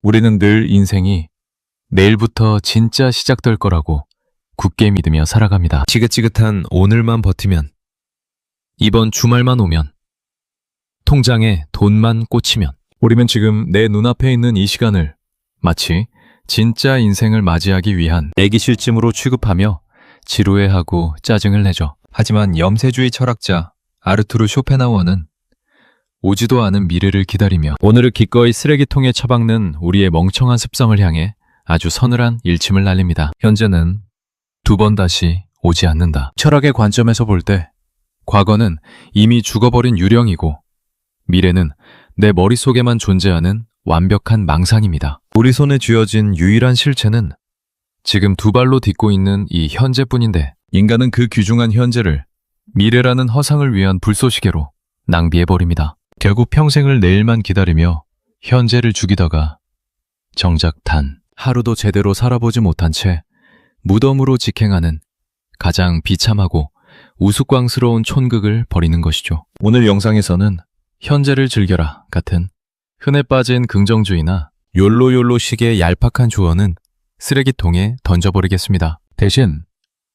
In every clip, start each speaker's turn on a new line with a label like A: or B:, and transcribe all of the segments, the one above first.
A: 우리는 늘 인생이 내일부터 진짜 시작될 거라고 굳게 믿으며 살아갑니다.
B: 지긋지긋한 오늘만 버티면, 이번 주말만 오면, 통장에 돈만 꽂히면,
A: 우리는 지금 내 눈앞에 있는 이 시간을 마치 진짜 인생을 맞이하기 위한 애기실쯤으로 취급하며 지루해하고 짜증을 내죠. 하지만 염세주의 철학자 아르투르 쇼펜하우어는 오지도 않은 미래를 기다리며 오늘을 기꺼이 쓰레기통에 처박는 우리의 멍청한 습성을 향해 아주 서늘한 일침을 날립니다. 현재는 두 번 다시 오지 않는다. 철학의 관점에서 볼 때 과거는 이미 죽어버린 유령이고 미래는 내 머릿속에만 존재하는 완벽한 망상입니다. 우리 손에 쥐어진 유일한 실체는 지금 두 발로 딛고 있는 이 현재뿐인데 인간은 그 귀중한 현재를 미래라는 허상을 위한 불쏘시개로 낭비해버립니다. 결국 평생을 내일만 기다리며 현재를 죽이다가 정작 단 하루도 제대로 살아보지 못한 채 무덤으로 직행하는 가장 비참하고 우스꽝스러운 촌극을 벌이는 것이죠. 오늘 영상에서는 현재를 즐겨라 같은 흔해 빠진 긍정주의나 욜로식의 얄팍한 조언은 쓰레기통에 던져버리겠습니다. 대신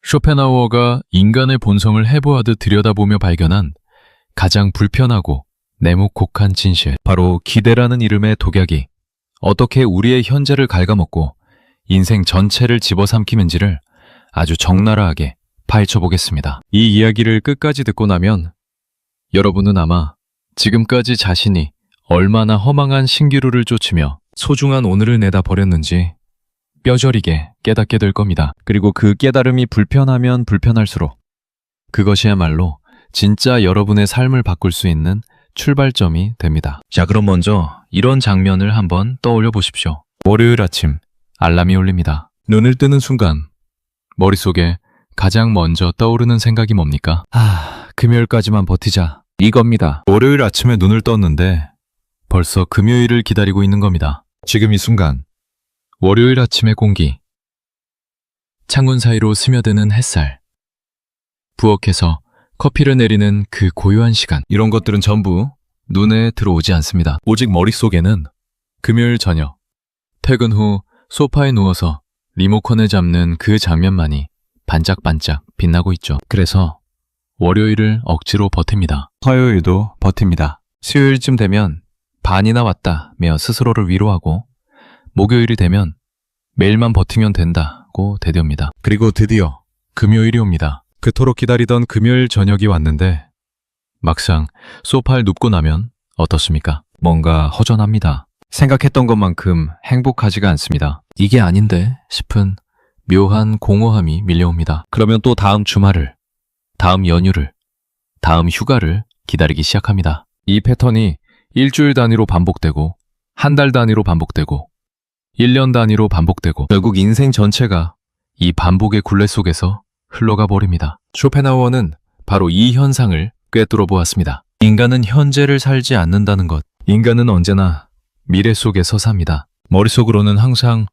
A: 쇼펜하우어가 인간의 본성을 해부하듯 들여다보며 발견한 가장 불편하고 내묵곡한 진실, 바로 기대라는 이름의 독약이 어떻게 우리의 현재를 갉아먹고 인생 전체를 집어삼키는지를 아주 적나라하게 파헤쳐보겠습니다. 이 이야기를 끝까지 듣고 나면 여러분은 아마 지금까지 자신이 얼마나 허망한 신기루를 쫓으며 소중한 오늘을 내다 버렸는지 뼈저리게 깨닫게 될 겁니다. 그리고 그 깨달음이 불편하면 불편할수록 그것이야말로 진짜 여러분의 삶을 바꿀 수 있는 출발점이 됩니다. 자, 그럼 먼저 이런 장면을 한번 떠올려 보십시오. 월요일 아침 알람이 울립니다. 눈을 뜨는 순간 머릿속에 가장 먼저 떠오르는 생각이 뭡니까? 금요일까지만 버티자. 이겁니다. 월요일 아침에 눈을 떴는데 벌써 금요일을 기다리고 있는 겁니다. 지금 이 순간 월요일 아침의 공기, 창문 사이로 스며드는 햇살, 부엌에서 커피를 내리는 그 고요한 시간, 이런 것들은 전부 눈에 들어오지 않습니다. 오직 머릿속에는 금요일 저녁, 퇴근 후 소파에 누워서 리모컨을 잡는 그 장면만이 반짝반짝 빛나고 있죠. 그래서 월요일을 억지로 버팁니다. 화요일도 버팁니다. 수요일쯤 되면 반이나 왔다며 스스로를 위로하고 목요일이 되면 매일만 버티면 된다고 대듭니다. 그리고 드디어 금요일이 옵니다. 그토록 기다리던 금요일 저녁이 왔는데 막상 소파에 눕고 나면 어떻습니까? 뭔가 허전합니다. 생각했던 것만큼 행복하지가 않습니다. 이게 아닌데 싶은 묘한 공허함이 밀려옵니다. 그러면 또 다음 주말을, 다음 연휴를, 다음 휴가를 기다리기 시작합니다. 이 패턴이 일주일 단위로 반복되고 한 달 단위로 반복되고 1년 단위로 반복되고 결국 인생 전체가 이 반복의 굴레 속에서 흘러가 버립니다. 쇼펜하우어는 바로 이 현상을 꿰뚫어 보았습니다. 인간은 현재를 살지 않는다는 것. 인간은 언제나 미래 속에서 삽니다. 머릿속으로는 항상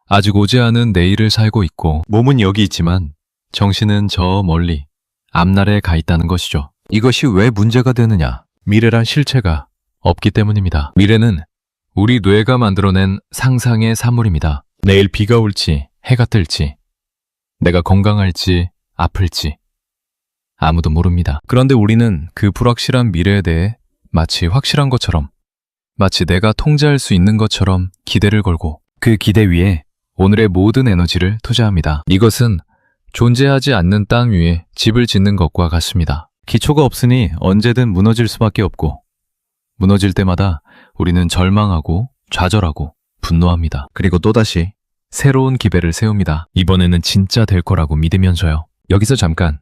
A: 아직 오지 않은 내일을 살고 있고 몸은 여기 있지만 정신은 저 멀리 앞날에 가 있다는 것이죠. 이것이 왜 문제가 되느냐? 미래란 실체가 없기 때문입니다. 미래는 우리 뇌가 만들어낸 상상의 산물입니다. 내일 비가 올지 해가 뜰지 내가 건강할지 아플지 아무도 모릅니다. 그런데 우리는 그 불확실한 미래에 대해 마치 확실한 것처럼, 마치 내가 통제할 수 있는 것처럼 기대를 걸고 그 기대 위에 오늘의 모든 에너지를 투자합니다. 이것은 존재하지 않는 땅 위에 집을 짓는 것과 같습니다. 기초가 없으니 언제든 무너질 수밖에 없고 무너질 때마다 우리는 절망하고 좌절하고 분노합니다. 그리고 또다시 새로운 기배를 세웁니다. 이번에는 진짜 될 거라고 믿으면서요. 여기서 잠깐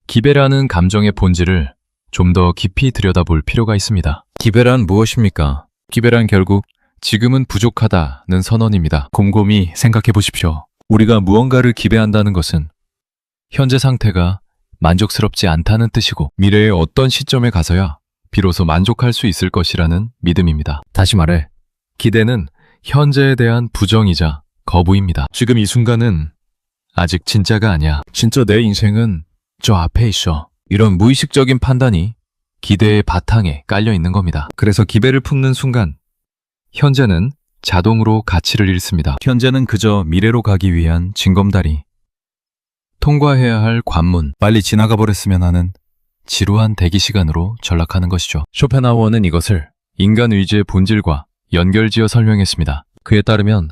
A: 기배라는 감정의 본질을 좀 더 깊이 들여다볼 필요가 있습니다. 기배란 무엇입니까? 기배란 결국 지금은 부족하다는 선언입니다. 곰곰이 생각해 보십시오. 우리가 무언가를 기배한다는 것은 현재 상태가 만족스럽지 않다는 뜻이고 미래의 어떤 시점에 가서야 비로소 만족할 수 있을 것이라는 믿음입니다. 다시 말해 기대는 현재에 대한 부정이자 거부입니다. 지금 이 순간은 아직 진짜가 아니야. 진짜 내 인생은 저 앞에 있어. 이런 무의식적인 판단이 기대의 바탕에 깔려 있는 겁니다. 그래서 기배를 품는 순간 현재는 자동으로 가치를 잃습니다. 현재는 그저 미래로 가기 위한 징검다리. 통과해야 할 관문, 빨리 지나가 버렸으면 하는 지루한 대기 시간으로 전락하는 것이죠. 쇼펜하우어는 이것을 인간 의지의 본질과 연결지어 설명했습니다. 그에 따르면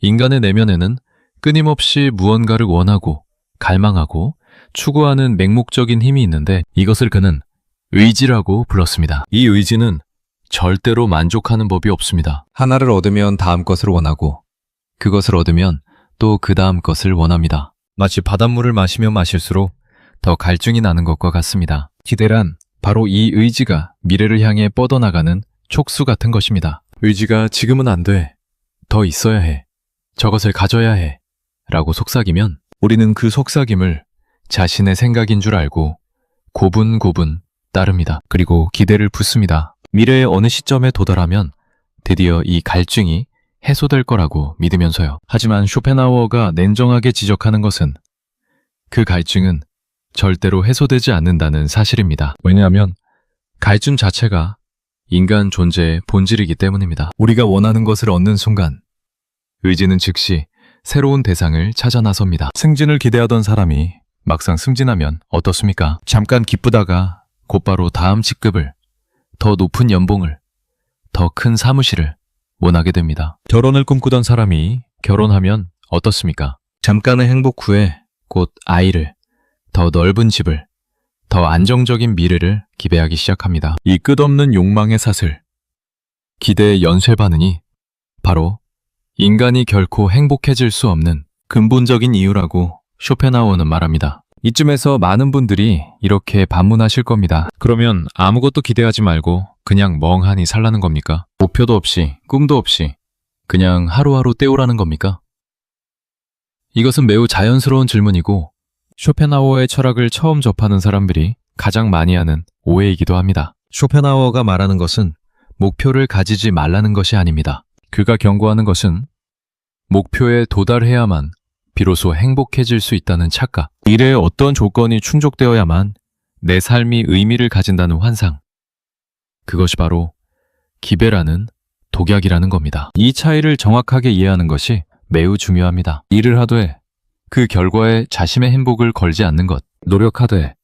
A: 인간의 내면에는 끊임없이 무언가를 원하고 갈망하고 추구하는 맹목적인 힘이 있는데 이것을 그는 의지라고 불렀습니다. 이 의지는 절대로 만족하는 법이 없습니다. 하나를 얻으면 다음 것을 원하고 그것을 얻으면 또 그 다음 것을 원합니다. 마치 바닷물을 마시면 마실수록 더 갈증이 나는 것과 같습니다. 기대란 바로 이 의지가 미래를 향해 뻗어나가는 촉수 같은 것입니다. 의지가 지금은 안 돼. 더 있어야 해. 저것을 가져야 해. 라고 속삭이면 우리는 그 속삭임을 자신의 생각인 줄 알고 고분고분 따릅니다. 그리고 기대를 붓습니다. 미래의 어느 시점에 도달하면 드디어 이 갈증이 해소될 거라고 믿으면서요. 하지만 쇼펜하우어가 냉정하게 지적하는 것은 그 갈증은 절대로 해소되지 않는다는 사실입니다. 왜냐하면 갈증 자체가 인간 존재의 본질이기 때문입니다. 우리가 원하는 것을 얻는 순간 의지는 즉시 새로운 대상을 찾아 나섭니다. 승진을 기대하던 사람이 막상 승진하면 어떻습니까? 잠깐 기쁘다가 곧바로 다음 직급을, 더 높은 연봉을, 더 큰 사무실을 원하게 됩니다. 결혼을 꿈꾸던 사람이 결혼하면 어떻습니까? 잠깐의 행복 후에 곧 아이를, 더 넓은 집을, 더 안정적인 미래를 기대하기 시작합니다. 이 끝없는 욕망의 사슬, 기대의 연쇄 반응이 바로 인간이 결코 행복해질 수 없는 근본적인 이유라고 쇼펜하우어는 말합니다. 이쯤에서 많은 분들이 이렇게 반문하실 겁니다. 그러면 아무것도 기대하지 말고 그냥 멍하니 살라는 겁니까? 목표도 없이, 꿈도 없이 그냥 하루하루 때우라는 겁니까? 이것은 매우 자연스러운 질문이고 쇼펜하우어의 철학을 처음 접하는 사람들이 가장 많이 하는 오해이기도 합니다. 쇼펜하우어가 말하는 것은 목표를 가지지 말라는 것이 아닙니다. 그가 경고하는 것은 목표에 도달해야만 비로소 행복해질 수 있다는 착각, 미래의 어떤 조건이 충족되어야만 내 삶이 의미를 가진다는 환상, 그것이 바로 기배라는 독약이라는 겁니다. 이 차이를 정확하게 이해하는 것이 매우 중요합니다. 일을 하되 그 결과에 자신의 행복을 걸지 않는 것, 노력하되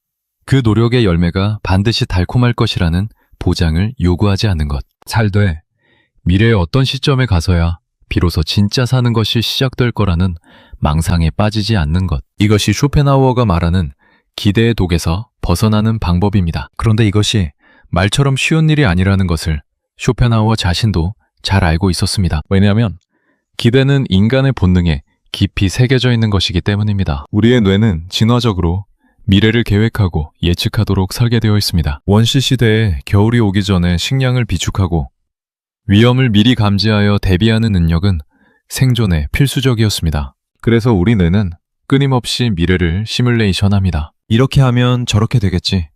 A: 그 노력의 열매가 반드시 달콤할 것이라는 보장을 요구하지 않는 것, 살되 미래의 어떤 시점에 가서야 비로소 진짜 사는 것이 시작될 거라는 망상에 빠지지 않는 것. 이것이 쇼펜하우어가 말하는 기대의 독에서 벗어나는 방법입니다. 그런데 이것이 말처럼 쉬운 일이 아니라는 것을 쇼펜하우어 자신도 잘 알고 있었습니다. 왜냐하면 기대는 인간의 본능에 깊이 새겨져 있는 것이기 때문입니다. 우리의 뇌는 진화적으로 미래를 계획하고 예측하도록 설계되어 있습니다. 원시 시대에 겨울이 오기 전에 식량을 비축하고 위험을 미리 감지하여 대비하는 능력은 생존에 필수적이었습니다. 그래서 우리 뇌는 끊임없이 미래를 시뮬레이션합니다. 이렇게 하면 저렇게 되겠지.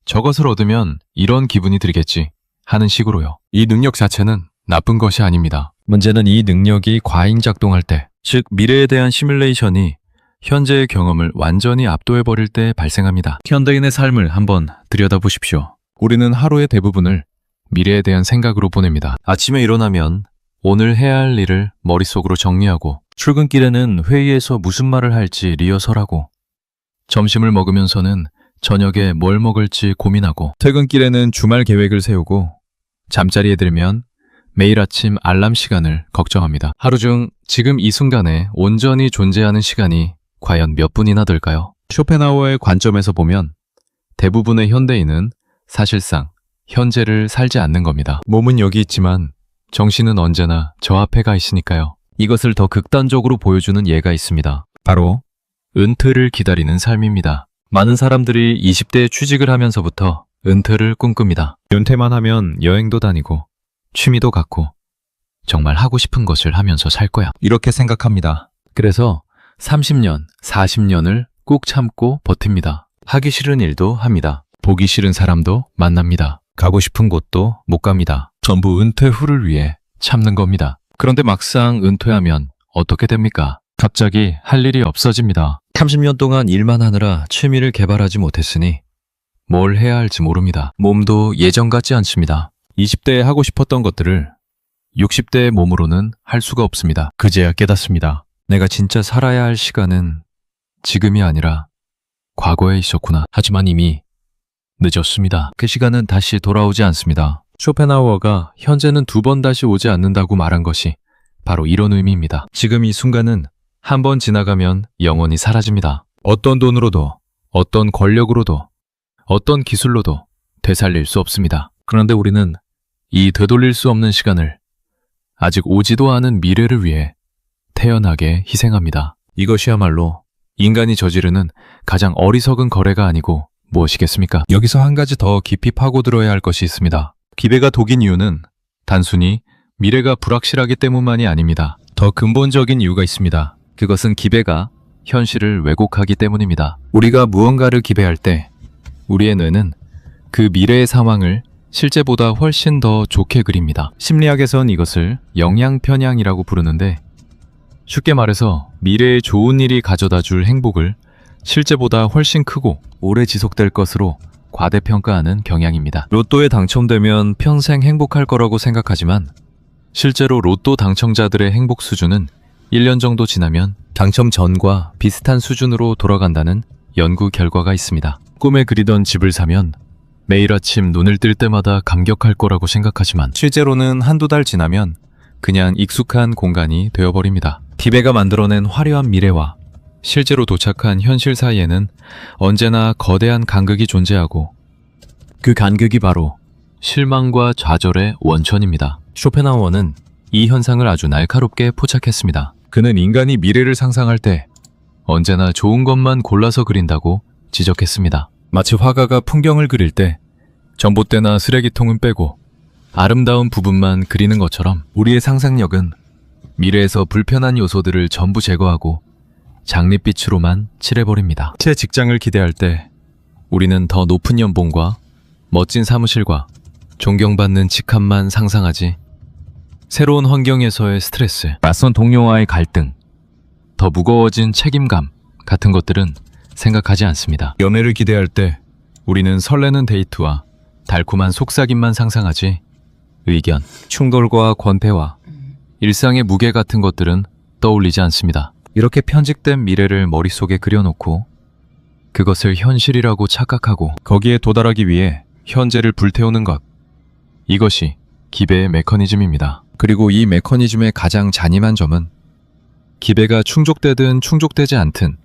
A: 저것을 얻으면 이런 기분이 들겠지 하는 식으로요. 이 능력 자체는 나쁜 것이 아닙니다. 문제는 이 능력이 과잉작동할 때, 즉 미래에 대한 시뮬레이션이 현재의 경험을 완전히 압도해버릴 때 발생합니다. 현대인의 삶을 한번 들여다보십시오. 우리는 하루의 대부분을 미래에 대한 생각으로 보냅니다. 아침에 일어나면 오늘 해야 할 일을 머릿속으로 정리하고, 출근길에는 회의에서 무슨 말을 할지 리허설하고, 점심을 먹으면서는 저녁에 뭘 먹을지 고민하고, 퇴근길에는 주말 계획을 세우고, 잠자리에 들면 매일 아침 알람 시간을 걱정합니다. 하루 중 지금 이 순간에 온전히 존재하는 시간이 과연 몇 분이나 될까요? 쇼펜하우어의 관점에서 보면 대부분의 현대인은 사실상 현재를 살지 않는 겁니다. 몸은 여기 있지만 정신은 언제나 저 앞에 가 있으니까요. 이것을 더 극단적으로 보여주는 예가 있습니다. 바로 은퇴를 기다리는 삶입니다. 많은 사람들이 20대에 취직을 하면서부터 은퇴를 꿈꿉니다. 은퇴만 하면 여행도 다니고 취미도 갖고 정말 하고 싶은 것을 하면서 살 거야. 이렇게 생각합니다. 그래서 30년, 40년을 꾹 참고 버팁니다. 하기 싫은 일도 합니다. 보기 싫은 사람도 만납니다. 가고 싶은 곳도 못 갑니다. 전부 은퇴 후를 위해 참는 겁니다. 그런데 막상 은퇴하면 어떻게 됩니까? 갑자기 할 일이 없어집니다. 30년 동안 일만 하느라 취미를 개발하지 못했으니 뭘 해야 할지 모릅니다. 몸도 예전 같지 않습니다. 20대에 하고 싶었던 것들을 60대의 몸으로는 할 수가 없습니다. 그제야 깨닫습니다. 내가 진짜 살아야 할 시간은 지금이 아니라 과거에 있었구나. 하지만 이미 늦었습니다. 그 시간은 다시 돌아오지 않습니다. 쇼펜하우어가 현재는 두 번 다시 오지 않는다고 말한 것이 바로 이런 의미입니다. 지금 이 순간은 한 번 지나가면 영원히 사라집니다. 어떤 돈으로도, 어떤 권력으로도, 어떤 기술로도 되살릴 수 없습니다. 그런데 우리는 이 되돌릴 수 없는 시간을 아직 오지도 않은 미래를 위해 태연하게 희생합니다. 이것이야말로 인간이 저지르는 가장 어리석은 거래가 아니고 무엇이겠습니까? 여기서 한 가지 더 깊이 파고들어야 할 것이 있습니다. 기배가 독인 이유는 단순히 미래가 불확실하기 때문만이 아닙니다. 더 근본적인 이유가 있습니다. 그것은 기배가 현실을 왜곡하기 때문입니다. 우리가 무언가를 기배할 때 우리의 뇌는 그 미래의 상황을 실제보다 훨씬 더 좋게 그립니다. 심리학에선 이것을 영양편향이라고 부르는데 쉽게 말해서 미래에 좋은 일이 가져다 줄 행복을 실제보다 훨씬 크고 오래 지속될 것으로 과대평가하는 경향입니다. 로또에 당첨되면 평생 행복할 거라고 생각하지만 실제로 로또 당첨자들의 행복 수준은 1년 정도 지나면 당첨 전과 비슷한 수준으로 돌아간다는 연구 결과가 있습니다. 꿈에 그리던 집을 사면 매일 아침 눈을 뜰 때마다 감격할 거라고 생각하지만 실제로는 한두 달 지나면 그냥 익숙한 공간이 되어버립니다. 기배가 만들어낸 화려한 미래와 실제로 도착한 현실 사이에는 언제나 거대한 간극이 존재하고 그 간극이 바로 실망과 좌절의 원천입니다. 쇼펜하우어는 이 현상을 아주 날카롭게 포착했습니다. 그는 인간이 미래를 상상할 때 언제나 좋은 것만 골라서 그린다고 지적했습니다. 마치 화가가 풍경을 그릴 때 전봇대나 쓰레기통은 빼고 아름다운 부분만 그리는 것처럼 우리의 상상력은 미래에서 불편한 요소들을 전부 제거하고 장밋빛으로만 칠해버립니다. 새 직장을 기대할 때 우리는 더 높은 연봉과 멋진 사무실과 존경받는 직함만 상상하지 새로운 환경에서의 스트레스, 낯선 동료와의 갈등, 더 무거워진 책임감 같은 것들은 생각하지 않습니다. 연애를 기대할 때 우리는 설레는 데이트와 달콤한 속삭임만 상상하지 의견, 충돌과 권태와 일상의 무게 같은 것들은 떠올리지 않습니다. 이렇게 편집된 미래를 머릿속에 그려놓고 그것을 현실이라고 착각하고 거기에 도달하기 위해 현재를 불태우는 것. 이것이 기배의 메커니즘입니다. 그리고 이 메커니즘의 가장 잔인한 점은 기배가 충족되든 충족되지 않든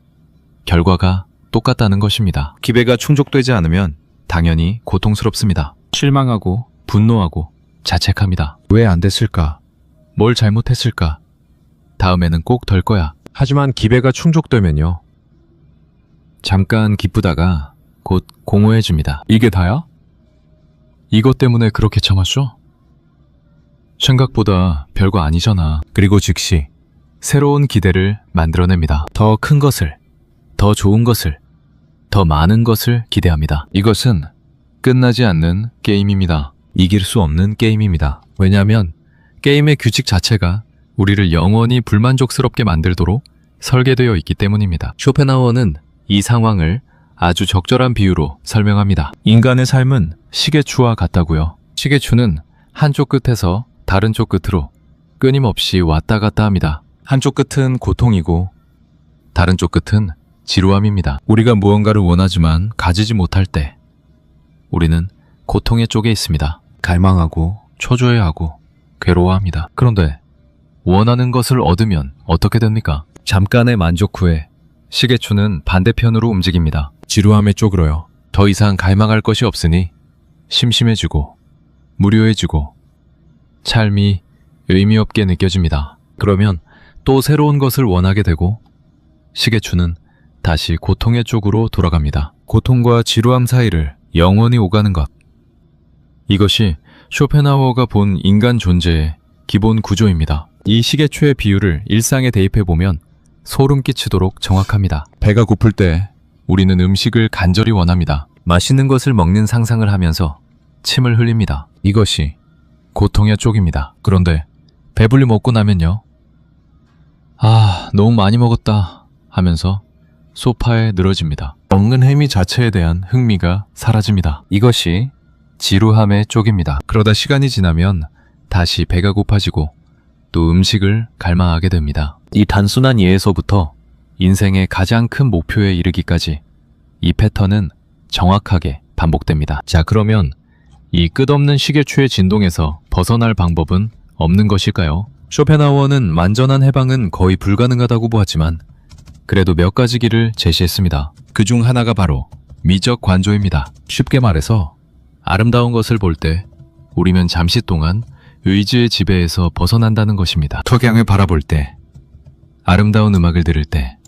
A: 결과가 똑같다는 것입니다. 기배가 충족되지 않으면 당연히 고통스럽습니다. 실망하고 분노하고 자책합니다. 왜 안 됐을까? 뭘 잘못했을까? 다음에는 꼭 될 거야. 하지만 기배가 충족되면요. 잠깐 기쁘다가 곧 공허해집니다. 이게 다야? 이것 때문에 그렇게 참았어? 생각보다 별거 아니잖아. 그리고 즉시 새로운 기대를 만들어냅니다. 더 큰 것을, 더 좋은 것을, 더 많은 것을 기대합니다. 이것은 끝나지 않는 게임입니다. 이길 수 없는 게임입니다. 왜냐하면 게임의 규칙 자체가 우리를 영원히 불만족스럽게 만들도록 설계되어 있기 때문입니다. 쇼펜하우어는 이 상황을 아주 적절한 비유로 설명합니다. 인간의 삶은 시계추와 같다고요. 시계추는 한쪽 끝에서 다른 쪽 끝으로 끊임없이 왔다 갔다 합니다. 한쪽 끝은 고통이고 다른 쪽 끝은 지루함입니다. 우리가 무언가를 원하지만 가지지 못할 때 우리는 고통의 쪽에 있습니다. 갈망하고 초조해하고 괴로워합니다. 그런데 원하는 것을 얻으면 어떻게 됩니까? 잠깐의 만족 후에 시계추는 반대편으로 움직입니다. 지루함의 쪽으로요. 더 이상 갈망할 것이 없으니 심심해지고 무료해지고 삶이 의미 없게 느껴집니다. 그러면 또 새로운 것을 원하게 되고 시계추는 다시 고통의 쪽으로 돌아갑니다. 고통과 지루함 사이를 영원히 오가는 것. 이것이 쇼펜하우어가 본 인간 존재의 기본 구조입니다. 이 시계추의 비유를 일상에 대입해보면 소름 끼치도록 정확합니다. 배가 고플 때 우리는 음식을 간절히 원합니다. 맛있는 것을 먹는 상상을 하면서 침을 흘립니다. 이것이 고통의 쪽입니다. 그런데 배불리 먹고 나면요. 너무 많이 먹었다 하면서 소파에 늘어집니다. 먹는 행위 자체에 대한 흥미가 사라집니다. 이것이 지루함의 쪽입니다. 그러다 시간이 지나면 다시 배가 고파지고 또 음식을 갈망하게 됩니다. 이 단순한 예에서부터 인생의 가장 큰 목표에 이르기까지 이 패턴은 정확하게 반복됩니다. 자, 그러면 이 끝없는 시계추의 진동에서 벗어날 방법은 없는 것일까요? 쇼펜하우어는 완전한 해방은 거의 불가능하다고 보았지만 그래도 몇 가지 길을 제시했습니다. 그중 하나가 바로 미적 관조입니다. 쉽게 말해서 아름다운 것을 볼 때 우리는 잠시 동안 의지의 지배에서 벗어난다는 것입니다. 석양을 바라볼 때, 아름다운 음악을 들을 때,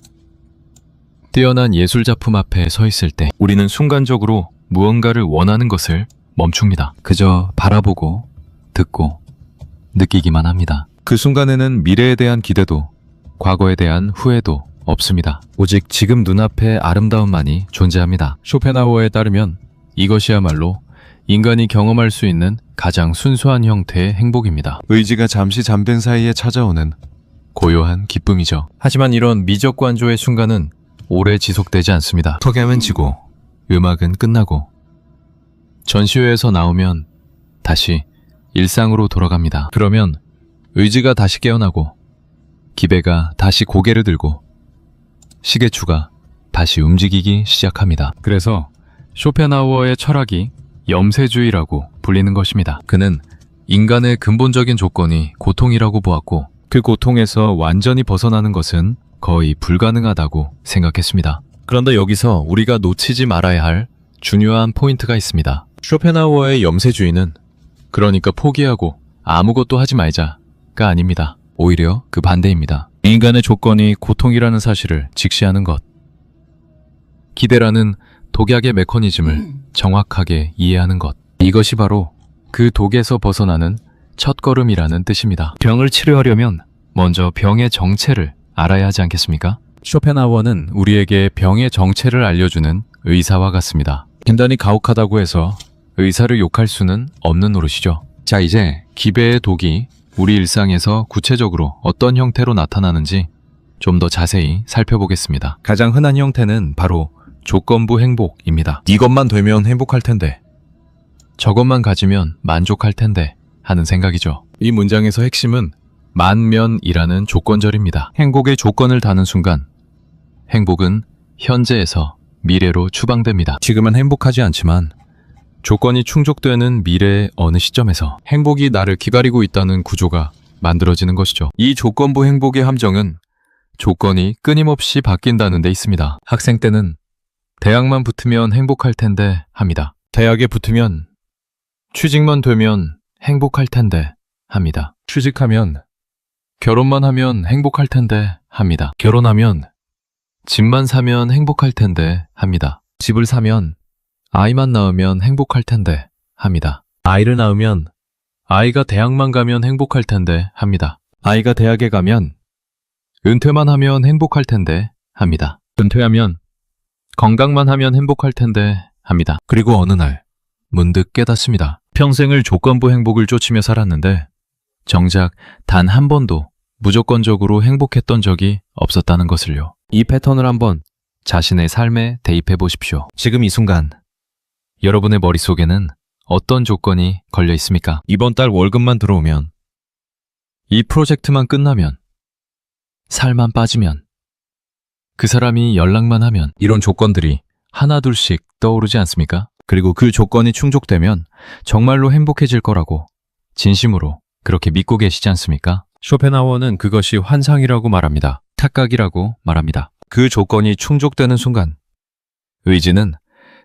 A: 뛰어난 예술작품 앞에 서 있을 때 우리는 순간적으로 무언가를 원하는 것을 멈춥니다. 그저 바라보고 듣고 느끼기만 합니다. 그 순간에는 미래에 대한 기대도 과거에 대한 후회도 없습니다. 오직 지금 눈앞의 아름다움만이 존재합니다. 쇼펜하우어에 따르면 이것이야말로 인간이 경험할 수 있는 가장 순수한 형태의 행복입니다. 의지가 잠시 잠든 사이에 찾아오는 고요한 기쁨이죠. 하지만 이런 미적 관조의 순간은 오래 지속되지 않습니다. 석양은 지고 음악은 끝나고 전시회에서 나오면 다시 일상으로 돌아갑니다. 그러면 의지가 다시 깨어나고 기배가 다시 고개를 들고 시계추가 다시 움직이기 시작합니다. 그래서 쇼펜하우어의 철학이 염세주의라고 불리는 것입니다. 그는 인간의 근본적인 조건이 고통이라고 보았고 그 고통에서 완전히 벗어나는 것은 거의 불가능하다고 생각했습니다. 그런데 여기서 우리가 놓치지 말아야 할 중요한 포인트가 있습니다. 쇼펜하우어의 염세주의는 그러니까 포기하고 아무것도 하지 말자가 아닙니다. 오히려 그 반대입니다. 인간의 조건이 고통이라는 사실을 직시하는 것. 기대라는 독약의 메커니즘을 정확하게 이해하는 것. 이것이 바로 그 독에서 벗어나는 첫걸음이라는 뜻입니다. 병을 치료하려면 먼저 병의 정체를 알아야 하지 않겠습니까? 쇼펜하우어는 우리에게 병의 정체를 알려주는 의사와 같습니다. 간단히 가혹하다고 해서 의사를 욕할 수는 없는 노릇이죠. 자, 이제 기배의 독이 우리 일상에서 구체적으로 어떤 형태로 나타나는지 좀 더 자세히 살펴보겠습니다. 가장 흔한 형태는 바로 조건부 행복입니다. 이것만 되면 행복할 텐데, 저것만 가지면 만족할 텐데 하는 생각이죠. 이 문장에서 핵심은 만면이라는 조건절입니다. 행복의 조건을 다는 순간 행복은 현재에서 미래로 추방됩니다. 지금은 행복하지 않지만 조건이 충족되는 미래의 어느 시점에서 행복이 나를 기다리고 있다는 구조가 만들어지는 것이죠. 이 조건부 행복의 함정은 조건이 끊임없이 바뀐다는 데 있습니다. 학생 때는 대학만 붙으면 행복할 텐데 합니다. 대학에 붙으면 취직만 되면 행복할 텐데 합니다. 취직하면 결혼만 하면 행복할 텐데 합니다. 결혼하면 집만 사면 행복할 텐데 합니다. 집을 사면 아이만 낳으면 행복할 텐데 합니다. 아이를 낳으면 아이가 대학만 가면 행복할 텐데 합니다. 아이가 대학에 가면 은퇴만 하면 행복할 텐데 합니다. 은퇴하면 건강만 하면 행복할 텐데 합니다. 그리고 어느 날 문득 깨닫습니다. 평생을 조건부 행복을 쫓으며 살았는데 정작 단 한 번도 무조건적으로 행복했던 적이 없었다는 것을요. 이 패턴을 한번 자신의 삶에 대입해 보십시오. 지금 이 순간 여러분의 머릿속에는 어떤 조건이 걸려 있습니까? 이번 달 월급만 들어오면, 이 프로젝트만 끝나면, 살만 빠지면, 그 사람이 연락만 하면, 이런 조건들이 하나둘씩 떠오르지 않습니까? 그리고 그 조건이 충족되면 정말로 행복해질 거라고 진심으로 그렇게 믿고 계시지 않습니까? 쇼펜하우어는 그것이 환상이라고 말합니다. 착각이라고 말합니다. 그 조건이 충족되는 순간 의지는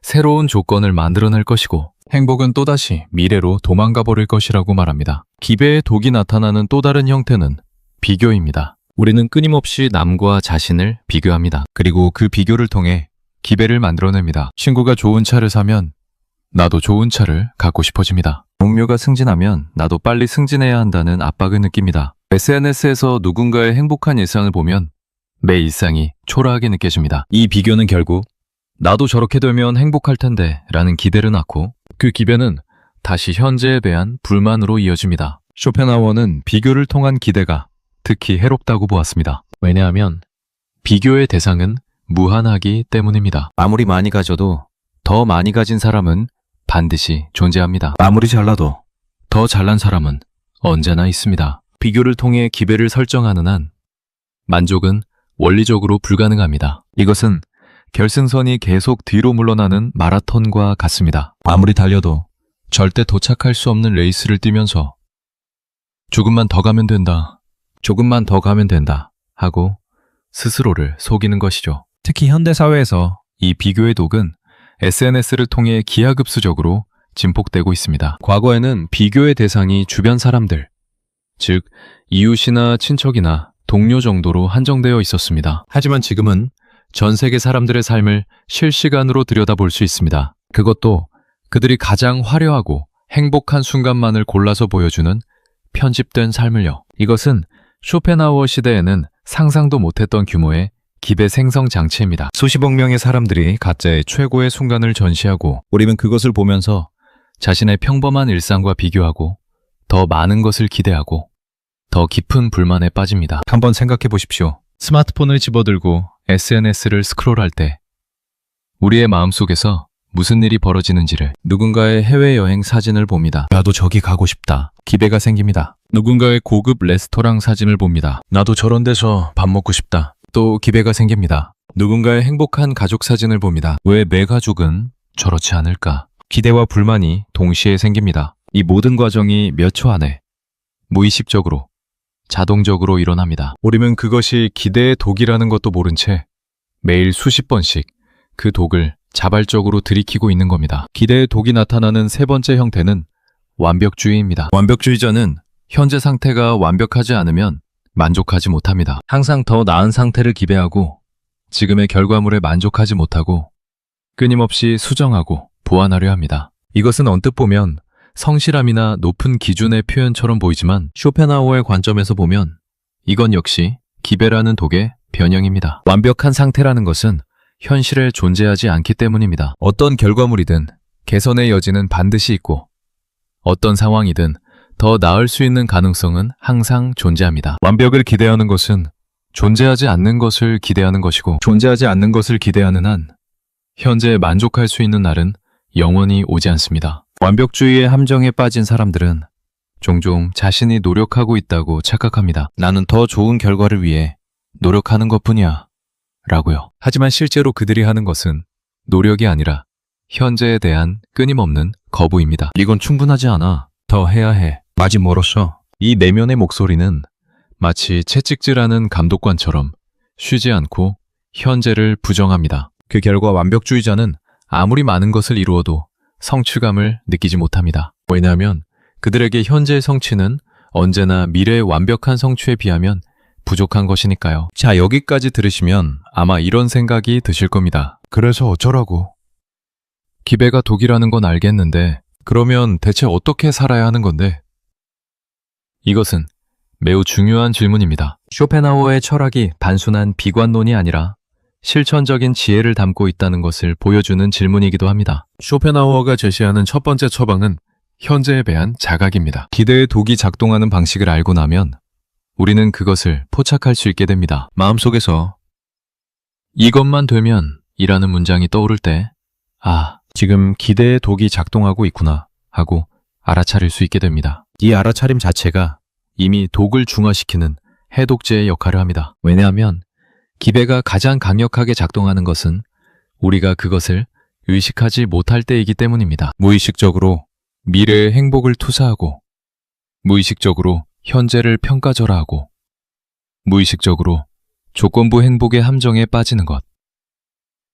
A: 새로운 조건을 만들어낼 것이고 행복은 또다시 미래로 도망가 버릴 것이라고 말합니다. 기배의 독이 나타나는 또 다른 형태는 비교입니다. 우리는 끊임없이 남과 자신을 비교합니다. 그리고 그 비교를 통해 기배를 만들어냅니다. 친구가 좋은 차를 사면 나도 좋은 차를 갖고 싶어집니다. 동료가 승진하면 나도 빨리 승진해야 한다는 압박을 느낍니다. SNS에서 누군가의 행복한 일상을 보면 내 일상이 초라하게 느껴집니다. 이 비교는 결국 나도 저렇게 되면 행복할 텐데 라는 기대를 낳고 그 기대는 다시 현재에 대한 불만으로 이어집니다. 쇼펜하우어는 비교를 통한 기대가 특히 해롭다고 보았습니다. 왜냐하면 비교의 대상은 무한하기 때문입니다. 아무리 많이 가져도 더 많이 가진 사람은 반드시 존재합니다. 아무리 잘나도 더 잘난 사람은 언제나 있습니다. 비교를 통해 기배를 설정하는 한 만족은 원리적으로 불가능합니다. 이것은 결승선이 계속 뒤로 물러나는 마라톤과 같습니다. 아무리 달려도 절대 도착할 수 없는 레이스를 뛰면서 조금만 더 가면 된다, 조금만 더 가면 된다 하고 스스로를 속이는 것이죠. 특히 현대사회에서 이 비교의 독은 SNS를 통해 기하급수적으로 진폭되고 있습니다. 과거에는 비교의 대상이 주변 사람들, 즉 이웃이나 친척이나 동료 정도로 한정되어 있었습니다. 하지만 지금은 전 세계 사람들의 삶을 실시간으로 들여다볼 수 있습니다. 그것도 그들이 가장 화려하고 행복한 순간만을 골라서 보여주는 편집된 삶을요. 이것은 쇼펜하우어 시대에는 상상도 못했던 규모의 기배 생성 장치입니다. 수십억 명의 사람들이 가짜의 최고의 순간을 전시하고 우리는 그것을 보면서 자신의 평범한 일상과 비교하고 더 많은 것을 기대하고 더 깊은 불만에 빠집니다. 한번 생각해 보십시오. 스마트폰을 집어들고 SNS를 스크롤할 때 우리의 마음속에서 무슨 일이 벌어지는지를 누군가의 해외여행 사진을 봅니다. 나도 저기 가고 싶다. 기배가 생깁니다. 누군가의 고급 레스토랑 사진을 봅니다. 나도 저런 데서 밥 먹고 싶다. 또 기배가 생깁니다. 누군가의 행복한 가족 사진을 봅니다. 왜 내 가족은 저렇지 않을까? 기대와 불만이 동시에 생깁니다. 이 모든 과정이 몇 초 안에 무의식적으로 자동적으로 일어납니다. 우리는 그것이 기대의 독이라는 것도 모른 채 매일 수십 번씩 그 독을 자발적으로 들이키고 있는 겁니다. 기대의 독이 나타나는 세 번째 형태는 완벽주의입니다. 완벽주의자는 현재 상태가 완벽하지 않으면 만족하지 못합니다. 항상 더 나은 상태를 기대하고 지금의 결과물에 만족하지 못하고 끊임없이 수정하고 보완하려 합니다. 이것은 언뜻 보면 성실함이나 높은 기준의 표현처럼 보이지만 쇼펜하우어의 관점에서 보면 이건 역시 기배라는 독의 변형입니다. 완벽한 상태라는 것은 현실에 존재하지 않기 때문입니다. 어떤 결과물이든 개선의 여지는 반드시 있고 어떤 상황이든 더 나을 수 있는 가능성은 항상 존재합니다. 완벽을 기대하는 것은 존재하지 않는 것을 기대하는 것이고 존재하지 않는 것을 기대하는 한 현재 만족할 수 있는 날은 영원히 오지 않습니다. 완벽주의의 함정에 빠진 사람들은 종종 자신이 노력하고 있다고 착각합니다. 나는 더 좋은 결과를 위해 노력하는 것뿐이야 라고요. 하지만 실제로 그들이 하는 것은 노력이 아니라 현재에 대한 끊임없는 거부입니다. 이건 충분하지 않아. 더 해야 해. 아직 멀었어. 이 내면의 목소리는 마치 채찍질하는 감독관처럼 쉬지 않고 현재를 부정합니다. 그 결과 완벽주의자는 아무리 많은 것을 이루어도 성취감을 느끼지 못합니다. 왜냐하면 그들에게 현재의 성취는 언제나 미래의 완벽한 성취에 비하면 부족한 것이니까요. 자, 여기까지 들으시면 아마 이런 생각이 드실 겁니다. 그래서 어쩌라고? 기배가 독이라는 건 알겠는데 그러면 대체 어떻게 살아야 하는 건데? 이것은 매우 중요한 질문입니다. 쇼펜하우어의 철학이 단순한 비관론이 아니라 실천적인 지혜를 담고 있다는 것을 보여주는 질문이기도 합니다. 쇼펜하우어가 제시하는 첫 번째 처방은 현재에 대한 자각입니다. 기대의 독이 작동하는 방식을 알고 나면 우리는 그것을 포착할 수 있게 됩니다. 마음속에서 이것만 되면 이라는 문장이 떠오를 때 지금 기대의 독이 작동하고 있구나 하고 알아차릴 수 있게 됩니다. 이 알아차림 자체가 이미 독을 중화시키는 해독제의 역할을 합니다. 왜냐하면 기배가 가장 강력하게 작동하는 것은 우리가 그것을 의식하지 못할 때이기 때문입니다. 무의식적으로 미래의 행복을 투사하고 무의식적으로 현재를 평가절하하고 무의식적으로 조건부 행복의 함정에 빠지는 것.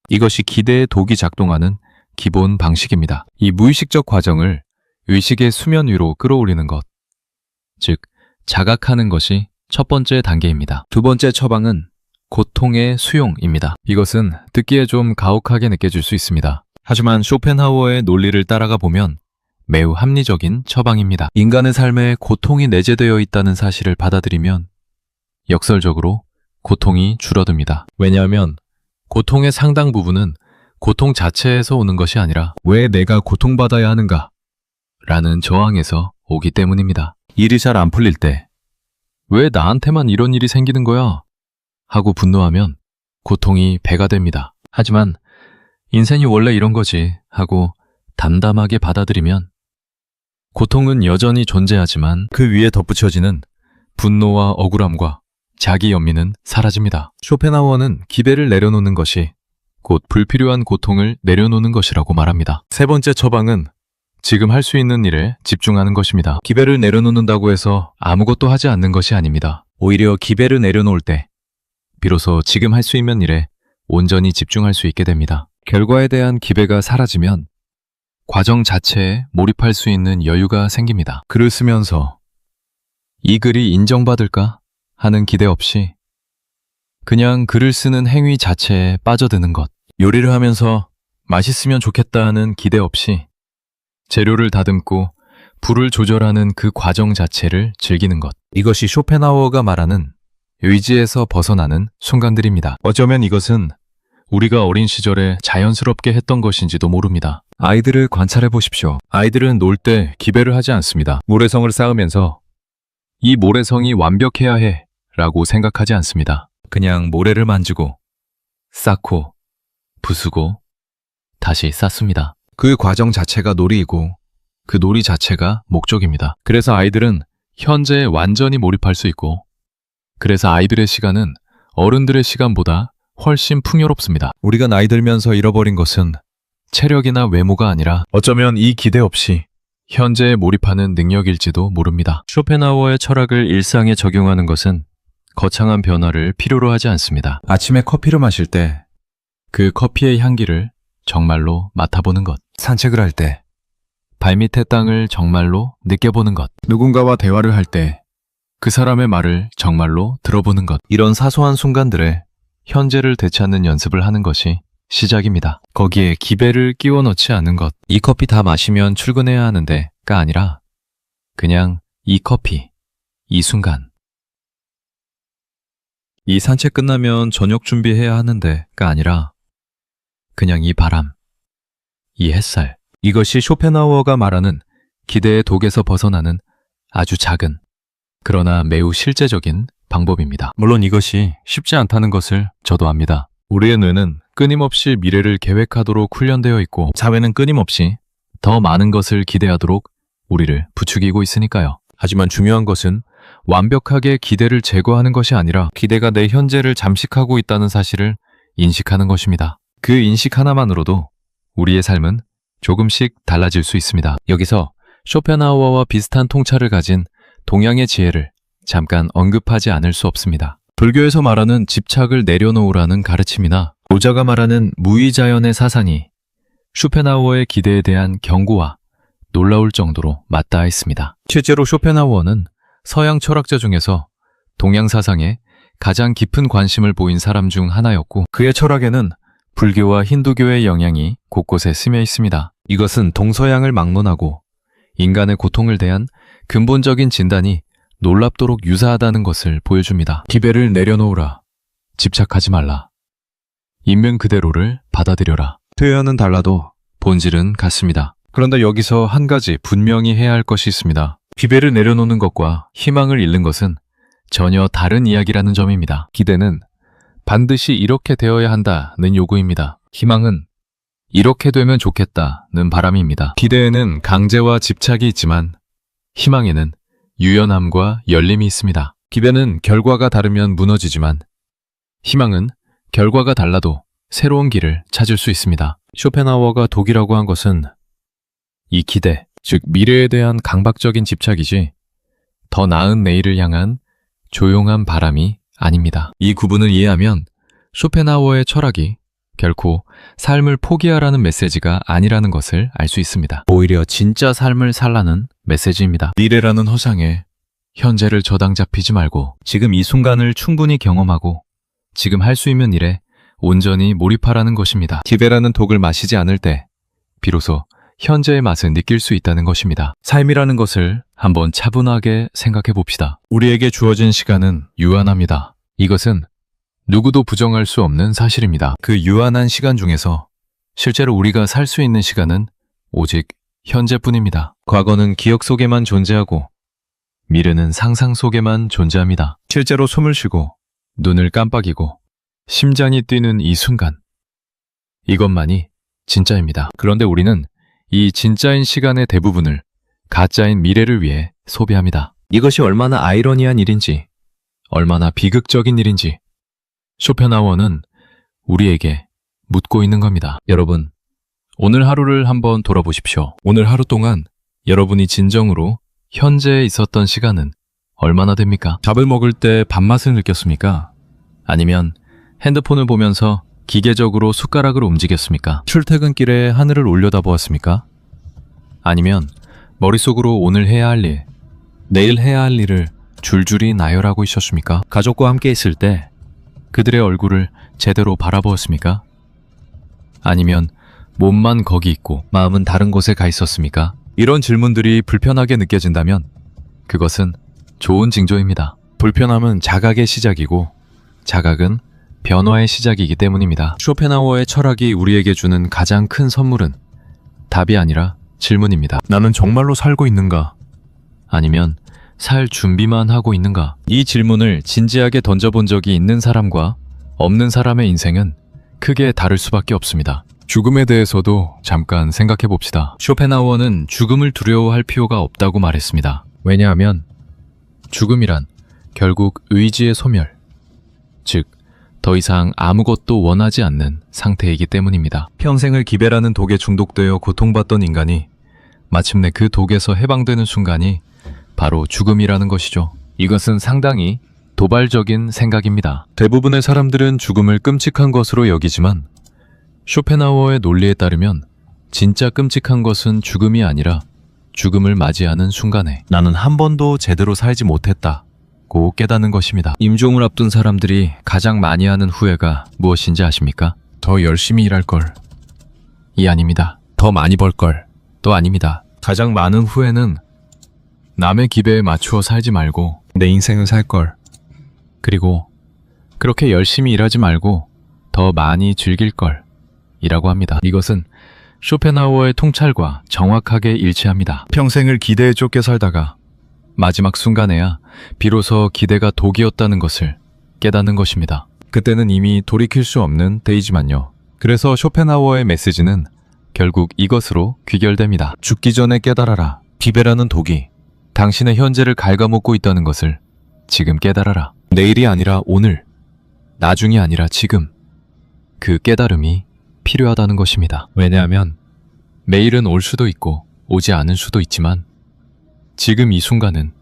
A: 이것이 기대의 독이 작동하는 기본 방식입니다. 이 무의식적 과정을 의식의 수면 위로 끌어올리는 것, 즉 자각하는 것이 첫 번째 단계입니다. 두 번째 처방은 고통의 수용입니다. 이것은 듣기에 좀 가혹하게 느껴질 수 있습니다. 하지만 쇼펜하우어의 논리를 따라가 보면 매우 합리적인 처방입니다. 인간의 삶에 고통이 내재되어 있다는 사실을 받아들이면 역설적으로 고통이 줄어듭니다. 왜냐하면 고통의 상당 부분은 고통 자체에서 오는 것이 아니라 왜 내가 고통받아야 하는가? 라는 저항에서 오기 때문입니다. 일이 잘 안 풀릴 때 왜 나한테만 이런 일이 생기는 거야? 하고 분노하면 고통이 배가 됩니다. 하지만 인생이 원래 이런 거지 하고 담담하게 받아들이면 고통은 여전히 존재하지만 그 위에 덧붙여지는 분노와 억울함과 자기 연민은 사라집니다. 쇼펜하우어는 기배를 내려놓는 것이 곧 불필요한 고통을 내려놓는 것이라고 말합니다. 세 번째 처방은 지금 할 수 있는 일에 집중하는 것입니다. 기배를 내려놓는다고 해서 아무것도 하지 않는 것이 아닙니다. 오히려 기배를 내려놓을 때 비로소 지금 할 수 있는 일에 온전히 집중할 수 있게 됩니다. 결과에 대한 기배가 사라지면 과정 자체에 몰입할 수 있는 여유가 생깁니다. 글을 쓰면서 이 글이 인정받을까 하는 기대 없이 그냥 글을 쓰는 행위 자체에 빠져드는 것. 요리를 하면서 맛있으면 좋겠다 하는 기대 없이 재료를 다듬고 불을 조절하는 그 과정 자체를 즐기는 것. 이것이 쇼펜하우어가 말하는 의지에서 벗어나는 순간들입니다. 어쩌면 이것은 우리가 어린 시절에 자연스럽게 했던 것인지도 모릅니다. 아이들을 관찰해 보십시오. 아이들은 놀 때 기배를 하지 않습니다. 모래성을 쌓으면서 이 모래성이 완벽해야 해 라고 생각하지 않습니다. 그냥 모래를 만지고 쌓고 부수고 다시 쌓습니다. 그 과정 자체가 놀이이고 그 놀이 자체가 목적입니다. 그래서 아이들은 현재에 완전히 몰입할 수 있고 그래서 아이들의 시간은 어른들의 시간보다 훨씬 풍요롭습니다. 우리가 나이 들면서 잃어버린 것은 체력이나 외모가 아니라 어쩌면 이 기대 없이 현재에 몰입하는 능력일지도 모릅니다. 쇼펜하우어의 철학을 일상에 적용하는 것은 거창한 변화를 필요로 하지 않습니다. 아침에 커피를 마실 때 그 커피의 향기를 정말로 맡아보는 것. 산책을 할 때 발밑의 땅을 정말로 느껴보는 것. 누군가와 대화를 할 때 그 사람의 말을 정말로 들어보는 것. 이런 사소한 순간들에 현재를 되찾는 연습을 하는 것이 시작입니다. 거기에 기배를 끼워 넣지 않은 것. 이 커피 다 마시면 출근해야 하는데가 아니라 그냥 이 커피, 이 순간. 이 산책 끝나면 저녁 준비해야 하는데가 아니라 그냥 이 바람, 이 햇살. 이것이 쇼펜하우어가 말하는 기대의 독에서 벗어나는 아주 작은 그러나 매우 실제적인 방법입니다. 물론 이것이 쉽지 않다는 것을 저도 압니다. 우리의 뇌는 끊임없이 미래를 계획하도록 훈련되어 있고 사회는 끊임없이 더 많은 것을 기대하도록 우리를 부추기고 있으니까요. 하지만 중요한 것은 완벽하게 기대를 제거하는 것이 아니라 기대가 내 현재를 잠식하고 있다는 사실을 인식하는 것입니다. 그 인식 하나만으로도 우리의 삶은 조금씩 달라질 수 있습니다. 여기서 쇼펜하우어와 비슷한 통찰을 가진 동양의 지혜를 잠깐 언급하지 않을 수 없습니다. 불교에서 말하는 집착을 내려놓으라는 가르침이나 도자가 말하는 무의자연의 사상이 쇼펜하우어의 기대에 대한 경고와 놀라울 정도로 맞닿아 있습니다. 실제로 쇼펜하우어는 서양 철학자 중에서 동양 사상에 가장 깊은 관심을 보인 사람 중 하나였고 그의 철학에는 불교와 힌두교의 영향이 곳곳에 스며 있습니다. 이것은 동서양을 막론하고 인간의 고통을 대한 근본적인 진단이 놀랍도록 유사하다는 것을 보여줍니다. 기배를 내려놓으라. 집착하지 말라. 있는 그대로를 받아들여라. 표현은 달라도 본질은 같습니다. 그런데 여기서 한 가지 분명히 해야 할 것이 있습니다. 기배를 내려놓는 것과 희망을 잃는 것은 전혀 다른 이야기라는 점입니다. 기대는 반드시 이렇게 되어야 한다는 요구입니다. 희망은 이렇게 되면 좋겠다는 바람입니다. 기대에는 강제와 집착이 있지만 희망에는 유연함과 열림이 있습니다. 기대는 결과가 다르면 무너지지만 희망은 결과가 달라도 새로운 길을 찾을 수 있습니다. 쇼펜하우어가 독이라고 한 것은 이 기대, 즉 미래에 대한 강박적인 집착이지 더 나은 내일을 향한 조용한 바람이 아닙니다. 이 구분을 이해하면 쇼펜하우어의 철학이 결코 삶을 포기하라는 메시지가 아니라는 것을 알 수 있습니다. 오히려 진짜 삶을 살라는 메시지입니다. 미래라는 허상에 현재를 저당 잡히지 말고 지금 이 순간을 충분히 경험하고 지금 할 수 있는 일에 온전히 몰입하라는 것입니다. 기배라는 독을 마시지 않을 때 비로소 현재의 맛을 느낄 수 있다는 것입니다. 삶이라는 것을 한번 차분하게 생각해 봅시다. 우리에게 주어진 시간은 유한합니다. 이것은 누구도 부정할 수 없는 사실입니다. 그 유한한 시간 중에서 실제로 우리가 살 수 있는 시간은 오직 현재뿐입니다. 과거는 기억 속에만 존재하고 미래는 상상 속에만 존재합니다. 실제로 숨을 쉬고 눈을 깜빡이고 심장이 뛰는 이 순간, 이것만이 진짜입니다. 그런데 우리는 이 진짜인 시간의 대부분을 가짜인 미래를 위해 소비합니다. 이것이 얼마나 아이러니한 일인지, 얼마나 비극적인 일인지 쇼펜하우어는 우리에게 묻고 있는 겁니다. 여러분, 오늘 하루를 한번 돌아보십시오. 오늘 하루 동안 여러분이 진정으로 현재에 있었던 시간은 얼마나 됩니까? 밥을 먹을 때 밥맛을 느꼈습니까? 아니면 핸드폰을 보면서 기계적으로 숟가락을 움직였습니까? 출퇴근길에 하늘을 올려다보았습니까? 아니면 머릿속으로 오늘 해야 할 일, 내일 해야 할 일을 줄줄이 나열하고 있었습니까? 가족과 함께 있을 때 그들의 얼굴을 제대로 바라보았습니까? 아니면 몸만 거기 있고 마음은 다른 곳에 가 있었습니까? 이런 질문들이 불편하게 느껴진다면 그것은 좋은 징조입니다. 불편함은 자각의 시작이고 자각은 변화의 시작이기 때문입니다. 쇼펜하우어의 철학이 우리에게 주는 가장 큰 선물은 답이 아니라 질문입니다. 나는 정말로 살고 있는가? 아니면 살 준비만 하고 있는가? 이 질문을 진지하게 던져본 적이 있는 사람과 없는 사람의 인생은 크게 다를 수밖에 없습니다. 죽음에 대해서도 잠깐 생각해 봅시다. 쇼펜하우어는 죽음을 두려워할 필요가 없다고 말했습니다. 왜냐하면 죽음이란 결국 의지의 소멸, 즉 더 이상 아무것도 원하지 않는 상태이기 때문입니다. 평생을 기배라는 독에 중독되어 고통받던 인간이 마침내 그 독에서 해방되는 순간이 바로 죽음이라는 것이죠. 이것은 상당히 도발적인 생각입니다. 대부분의 사람들은 죽음을 끔찍한 것으로 여기지만 쇼펜하우어의 논리에 따르면 진짜 끔찍한 것은 죽음이 아니라 죽음을 맞이하는 순간에 나는 한 번도 제대로 살지 못했다 고 깨닫는 것입니다. 임종을 앞둔 사람들이 가장 많이 하는 후회가 무엇인지 아십니까? 더 열심히 일할 걸. 이 아닙니다. 더 많이 벌 걸. 또 아닙니다. 가장 많은 후회는 남의 기대에 맞추어 살지 말고 내 인생을 살 걸. 그리고 그렇게 열심히 일하지 말고 더 많이 즐길 걸 이라고 합니다. 이것은 쇼펜하우어의 통찰과 정확하게 일치합니다. 평생을 기대에 쫓겨 살다가 마지막 순간에야 비로소 기대가 독이었다는 것을 깨닫는 것입니다. 그때는 이미 돌이킬 수 없는 때이지만요. 그래서 쇼펜하우어의 메시지는 결국 이것으로 귀결됩니다. 죽기 전에 깨달아라. 기배라는 독이 당신의 현재를 갉아먹고 있다는 것을 지금 깨달아라. 내일이 아니라 오늘, 나중이 아니라 지금. 그 깨달음이 필요하다는 것입니다. 왜냐하면 매일은 올 수도 있고 오지 않을 수도 있지만 지금 이 순간은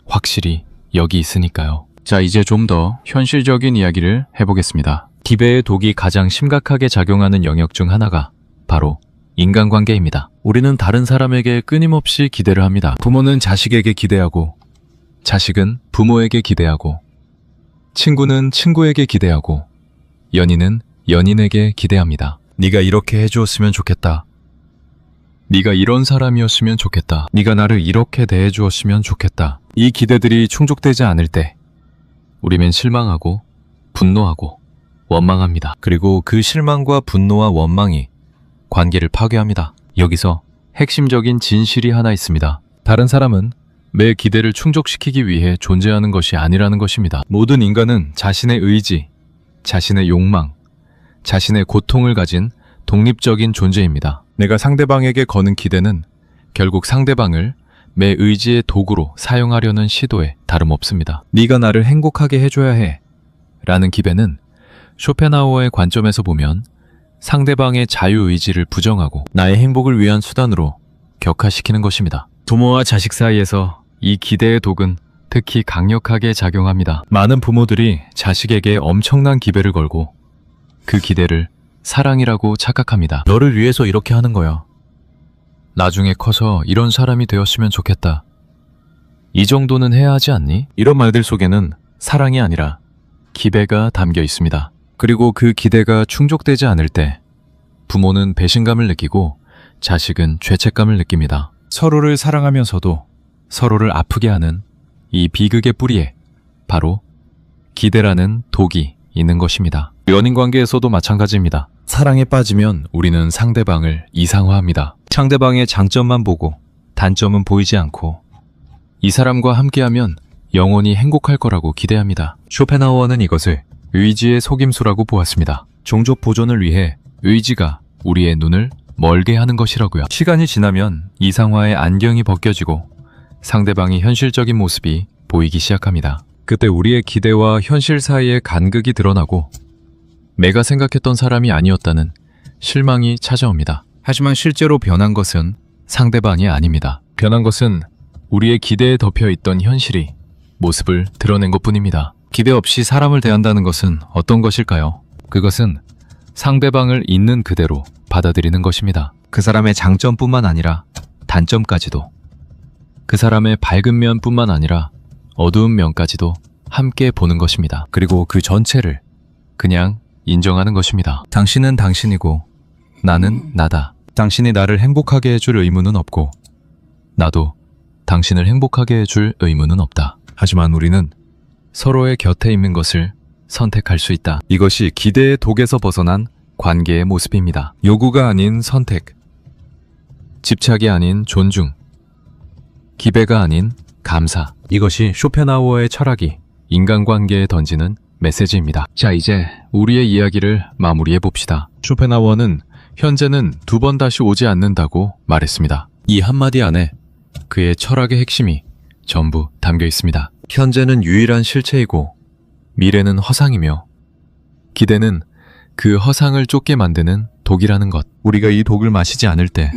A: 확실히 여기 있으니까요. 자, 이제 좀 더 현실적인 이야기를 해보겠습니다. 기배의 독이 가장 심각하게 작용하는 영역 중 하나가 바로 인간관계입니다. 우리는 다른 사람에게 끊임없이 기대를 합니다. 부모는 자식에게 기대하고, 자식은 부모에게 기대하고, 친구는 친구에게 기대하고, 연인은 연인에게 기대합니다. 네가 이렇게 해주었으면 좋겠다. 네가 이런 사람이었으면 좋겠다. 네가 나를 이렇게 대해주었으면 좋겠다. 이 기대들이 충족되지 않을 때 우리는 실망하고 분노하고 원망합니다. 그리고 그 실망과 분노와 원망이 관계를 파괴합니다. 여기서 핵심적인 진실이 하나 있습니다. 다른 사람은 내 기대를 충족시키기 위해 존재하는 것이 아니라는 것입니다. 모든 인간은 자신의 의지, 자신의 욕망, 자신의 고통을 가진 독립적인 존재입니다. 내가 상대방에게 거는 기대는 결국 상대방을 내 의지의 도구로 사용하려는 시도에 다름없습니다. 네가 나를 행복하게 해줘야 해 라는 기대는 쇼펜하우어의 관점에서 보면 상대방의 자유의지를 부정하고 나의 행복을 위한 수단으로 격화시키는 것입니다. 부모와 자식 사이에서 이 기대의 독은 특히 강력하게 작용합니다. 많은 부모들이 자식에게 엄청난 기대를 걸고 그 기대를 사랑이라고 착각합니다. 너를 위해서 이렇게 하는 거야. 나중에 커서 이런 사람이 되었으면 좋겠다. 이 정도는 해야 하지 않니? 이런 말들 속에는 사랑이 아니라 기대가 담겨 있습니다. 그리고 그 기대가 충족되지 않을 때 부모는 배신감을 느끼고 자식은 죄책감을 느낍니다. 서로를 사랑하면서도 서로를 아프게 하는 이 비극의 뿌리에 바로 기대라는 독이 있는 것입니다. 연인 관계에서도 마찬가지입니다. 사랑에 빠지면 우리는 상대방을 이상화합니다. 상대방의 장점만 보고 단점은 보이지 않고 이 사람과 함께하면 영원히 행복할 거라고 기대합니다. 쇼펜하우어는 이것을 의지의 속임수라고 보았습니다. 종족 보존을 위해 의지가 우리의 눈을 멀게 하는 것이라고요. 시간이 지나면 이상화의 안경이 벗겨지고 상대방이 현실적인 모습이 보이기 시작합니다. 그때 우리의 기대와 현실 사이의 간극이 드러나고 내가 생각했던 사람이 아니었다는 실망이 찾아옵니다. 하지만 실제로 변한 것은 상대방이 아닙니다. 변한 것은 우리의 기대에 덮여있던 현실이 모습을 드러낸 것뿐입니다. 기대 없이 사람을 대한다는 것은 어떤 것일까요? 그것은 상대방을 있는 그대로 받아들이는 것입니다. 그 사람의 장점뿐만 아니라 단점까지도, 그 사람의 밝은 면뿐만 아니라 어두운 면까지도 함께 보는 것입니다. 그리고 그 전체를 그냥 인정하는 것입니다. 당신은 당신이고 나는 나다. 당신이 나를 행복하게 해줄 의무는 없고 나도 당신을 행복하게 해줄 의무는 없다. 하지만 우리는 서로의 곁에 있는 것을 선택할 수 있다. 이것이 기대의 독에서 벗어난 관계의 모습입니다. 요구가 아닌 선택, 집착이 아닌 존중, 기배가 아닌 감사. 이것이 쇼펜하우어의 철학이 인간관계에 던지는 메시지입니다. 자, 이제 우리의 이야기를 마무리해 봅시다. 쇼펜하우어는 현재는 두 번 다시 오지 않는다고 말했습니다. 이 한마디 안에 그의 철학의 핵심이 전부 담겨 있습니다. 현재는 유일한 실체이고 미래는 허상이며 기대는 그 허상을 쫓게 만드는 독이라는 것. 우리가 이 독을 마시지 않을 때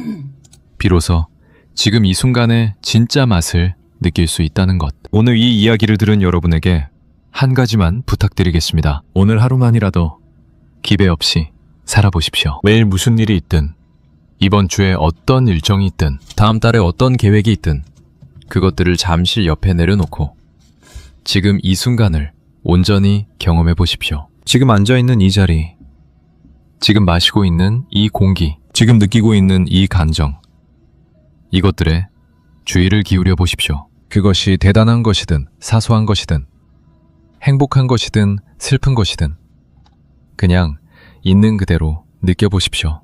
A: 비로소 지금 이 순간의 진짜 맛을 느낄 수 있다는 것. 오늘 이 이야기를 들은 여러분에게 한 가지만 부탁드리겠습니다. 오늘 하루만이라도 기대 없이 살아보십시오. 매일 무슨 일이 있든, 이번 주에 어떤 일정이 있든, 다음 달에 어떤 계획이 있든 그것들을 잠시 옆에 내려놓고 지금 이 순간을 온전히 경험해 보십시오. 지금 앉아있는 이 자리, 지금 마시고 있는 이 공기, 지금 느끼고 있는 이 감정, 이것들에 주의를 기울여 보십시오. 그것이 대단한 것이든 사소한 것이든 행복한 것이든 슬픈 것이든 그냥 있는 그대로 느껴보십시오.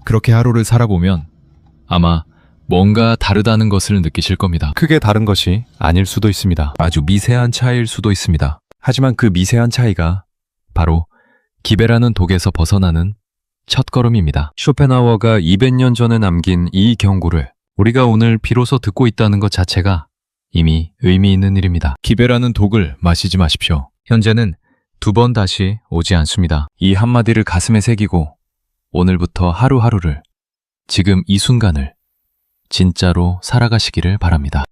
A: 그렇게 하루를 살아보면 아마 뭔가 다르다는 것을 느끼실 겁니다. 크게 다른 것이 아닐 수도 있습니다. 아주 미세한 차이일 수도 있습니다. 하지만 그 미세한 차이가 바로 기배라는 독에서 벗어나는 첫걸음입니다. 쇼펜하우어가 200년 전에 남긴 이 경고를 우리가 오늘 비로소 듣고 있다는 것 자체가 이미 의미 있는 일입니다. 기배라는 독을 마시지 마십시오. 현재는 두 번 다시 오지 않습니다. 이 한마디를 가슴에 새기고 오늘부터 하루하루를, 지금 이 순간을 진짜로 살아가시기를 바랍니다.